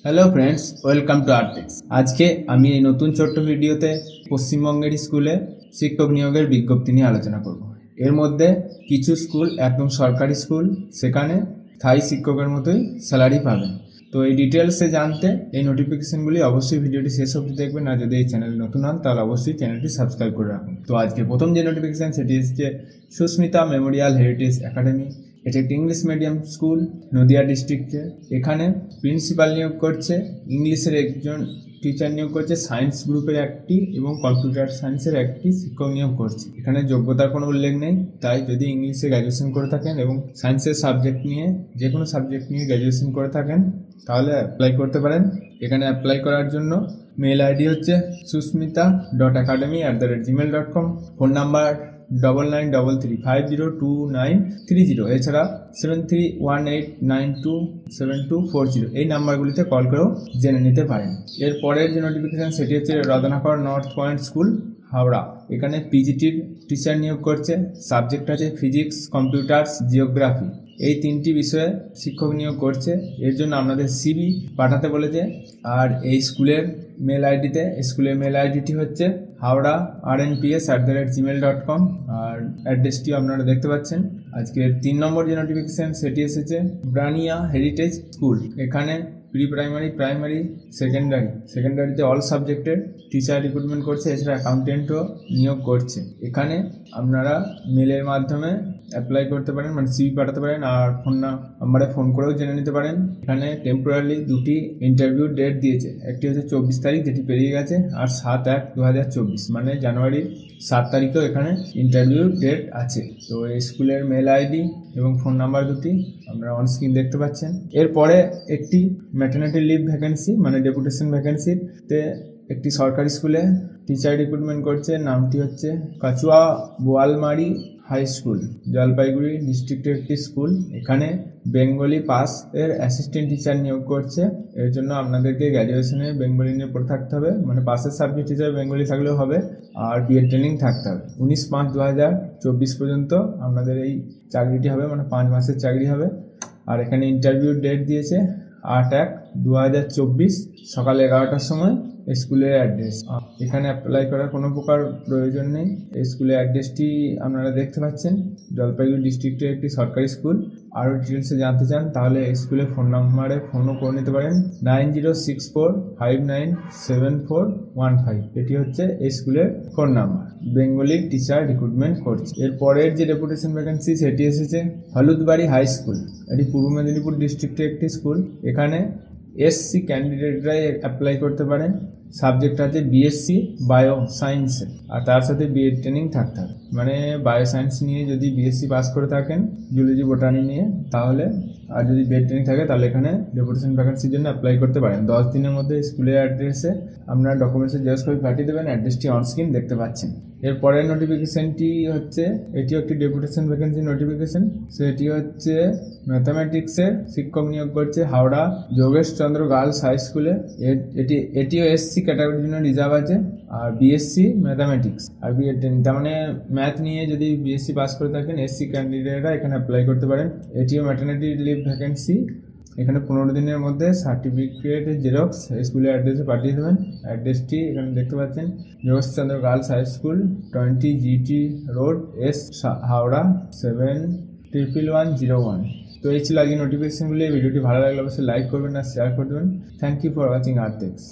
Hello friends, welcome to Artex. আজকে আমি এই নতুন ছোট্ট ভিডিওতে পশ্চিমবঙ্গের স্কুলে শিক্ষক নিয়োগের বিজ্ঞপ্তি নিয়ে আলোচনা করব। এর মধ্যে কিছু স্কুল একদম সরকারি স্কুল, সেখানে স্থায়ী শিক্ষকের মতোই স্যালারি পাবেন। তো এই ডিটেলসে জানতে এই নোটিফিকেশনগুলি অবশ্যই ভিডিওটি শেষ অবধি দেখবেন। আর যদি এই চ্যানেল নতুন হন তাহলে অবশ্যই চ্যানেলটি সাবস্ক্রাইব করে রাখুন। তো আজকে প্রথম যে নোটিফিকেশন সেটি হচ্ছে সুস্মিতা মেমোরিয়াল হেরিটেজ একাডেমি। এটি একটি ইংলিশ মিডিয়াম স্কুল নদিয়া ডিস্ট্রিক্টে। এখানে প্রিন্সিপাল নিয়োগ করছে, ইংলিশের একজন টিচার নিয়োগ করছে, সায়েন্স গ্রুপের একটি এবং কম্পিউটার সায়েন্সের একটি শিক্ষক নিয়োগ করছে। এখানে যোগ্যতার কোনো উল্লেখ নেই, তাই যদি ইংলিশে গ্র্যাজুয়েশন করে থাকেন এবং সায়েন্সের সাবজেক্ট নিয়ে যে কোনো সাবজেক্ট নিয়ে গ্র্যাজুয়েশন করে থাকেন তাহলে অ্যাপ্লাই করতে পারেন। এখানে অ্যাপ্লাই করার জন্য মেল আইডি হচ্ছে susmita.academy@gmail.com, ফোন নাম্বার 9933502930, এছাড়া 7318927240 এই নাম্বারগুলিতে কল করেও জেনে নিতে পারেন। এর পরের যে নোটিফিকেশান সেটি হচ্ছে Ratnakar north point school Howrah. এখানে পিজিটির টিচার নিয়োগ করছে, সাবজেক্ট আছে ফিজিক্স, কম্পিউটার্স, জিওগ্রাফি, এই তিনটি বিষয়ে শিক্ষক নিয়োগ করছে। এর জন্য আপনাদের সিভি পাঠাতে বলেছে। আর এই স্কুলের মেল আইডিটি হচ্ছে হাওড়া rnps@gmail.com, আর অ্যাড্রেসটিও আপনারা দেখতে পাচ্ছেন। আজকের 3 নম্বর যে নোটিফিকেশান সেটি এসেছে ব্রানিয়া হেরিটেজ স্কুল। এখানে প্রি প্রাইমারি, সেকেন্ডারিতে অল সাবজেক্টের টিচার রিক্রুটমেন্ট করছে, এছাড়া অ্যাকাউন্টেন্টও নিয়োগ করছে। এখানে আপনারা মেলের মাধ্যমে অ্যাপ্লাই করতে পারেন, মানে সিভি পাঠাতে পারেন, আর ফোন নাম্বারে ফোন করেও জেনে নিতে পারেন। এখানে টেম্পোরারি দুটি ইন্টারভিউ ডেট দিয়েছে, একটি হচ্ছে 24 তারিখ যেটি পেরিয়ে গেছে, আর 7/1/2024 মানে জানুয়ারির 7 তারিখেও এখানে ইন্টারভিউ ডেট আছে। তো এই স্কুলের মেল আইডি এবং ফোন নাম্বার দুটি আপনারা অন স্ক্রিন দেখতে পাচ্ছেন। এরপরে একটি ম্যাটারনিটি লিভ ভ্যাকেন্সি মানে ডেপুটেশন ভ্যাকেন্সিতে একটি সরকারি স্কুলে টিচার রিক্রুটমেন্ট করছে। নামটি হচ্ছে কাচুয়া বোয়ালমারি হাই স্কুল, জলপাইগুড়ি ডিস্ট্রিক্টের একটি স্কুল। এখানে বেঙ্গলি পাস এর অ্যাসিস্ট্যান্ট টিচার নিয়োগ করছে। এর জন্য আপনাদেরকে গ্র্যাজুয়েশনে বেঙ্গলি নিয়ে পড়ে থাকতে হবে, মানে পাসের সাবজেক্ট হিসাবে বেঙ্গলি থাকলেও হবে, আর বিএড ট্রেনিং থাকতে হবে। 19/5/2024 পর্যন্ত আপনাদের এই চাকরিটি হবে, মানে 5 মাসের চাকরি হবে। আর এখানে ইন্টারভিউ ডেট দিয়েছে 8/1/2024 সকাল 11টার সময়। স্কুলের অ্যাড্রেস, এখানে অ্যাপ্লাই করার কোনো প্রকার প্রয়োজন নেই। এই স্কুলের অ্যাড্রেসটি আপনারা দেখতে পাচ্ছেন, জলপাইগুড়ি ডিস্ট্রিক্টের একটি সরকারি স্কুল। আরও ডিটেলসে জানতে চান তাহলে এই স্কুলের ফোন নাম্বারে ফোনও করে নিতে পারেন, 9064597415। এটি হচ্ছে এই স্কুলের phone number. Bengali teacher recruitment করছে। এর পরের যে ডেপুটেশন ভ্যাকেন্সি সেটি এসেছে হলুদবাড়ি হাই স্কুল। এটি পূর্ব মেদিনীপুর ডিস্ট্রিক্টের একটি স্কুল। এখানে এসসি ক্যান্ডিডেটরাই অ্যাপ্লাই করতে পারেন। সাবজেক্ট আছে বিএসসি বায়ো সায়েন্সে, আর তার সাথে বিএড ট্রেনিং থাকতে হবে। মানে বায়ো সায়েন্স নিয়ে যদি বিএসসি পাস করে থাকেন, জুলজি বোটানি নিয়ে, তাহলে, আর যদি বিএড ট্রেনিং থাকে তাহলে এখানে ডেপুটেশন ভ্যাকেন্সির জন্য অ্যাপ্লাই করতে পারেন। 10 দিনের মধ্যে স্কুলের অ্যাড্রেসে আপনারা ডকুমেন্টসের জেরক্স কপি পাঠিয়ে দেবেন। অ্যাড্রেসটি অন স্ক্রিন দেখতে পাচ্ছেন। এর পরের নোটিফিকেশনটি হচ্ছে, এটিও একটি ডেপুটেশন ভ্যাকেন্সি নোটিফিকেশন। সেটি হচ্ছে ম্যাথামেটিক্সের শিক্ষক নিয়োগ করছে হাওড়া যোগেশচন্দ্র গার্লস হাই স্কুলে। এটিও এসসি ক্যাটাগরির জন্য রিজার্ভ আছে, আর বিএসসি ম্যাথামেটিক্স আর বিএড ট্রেনিং, তার মানে ম্যাথ নিয়ে যদি বিএসসি পাস করে থাকেন এসসি ক্যান্ডিডেটরা এখানে অ্যাপ্লাই করতে পারেন। এটিও ম্যাটারনিটি লিভ ভ্যাকেন্সি। এখানে 15 দিনের মধ্যে সার্টিফিকেটের জেরক্স স্কুলের অ্যাড্রেসে পাঠিয়ে দেবেন। অ্যাড্রেসটি এখানে দেখতে পাচ্ছেন, Jogeshchandra girls high school, 20 GT road, S Howrah 711101। তো এই ছিল আজকে নোটিফিকেশনগুলি। ভিডিওটি ভালো লাগলে অবশ্যই লাইক করবেন আর শেয়ার করে দেবেন। Thank you for watching Artex.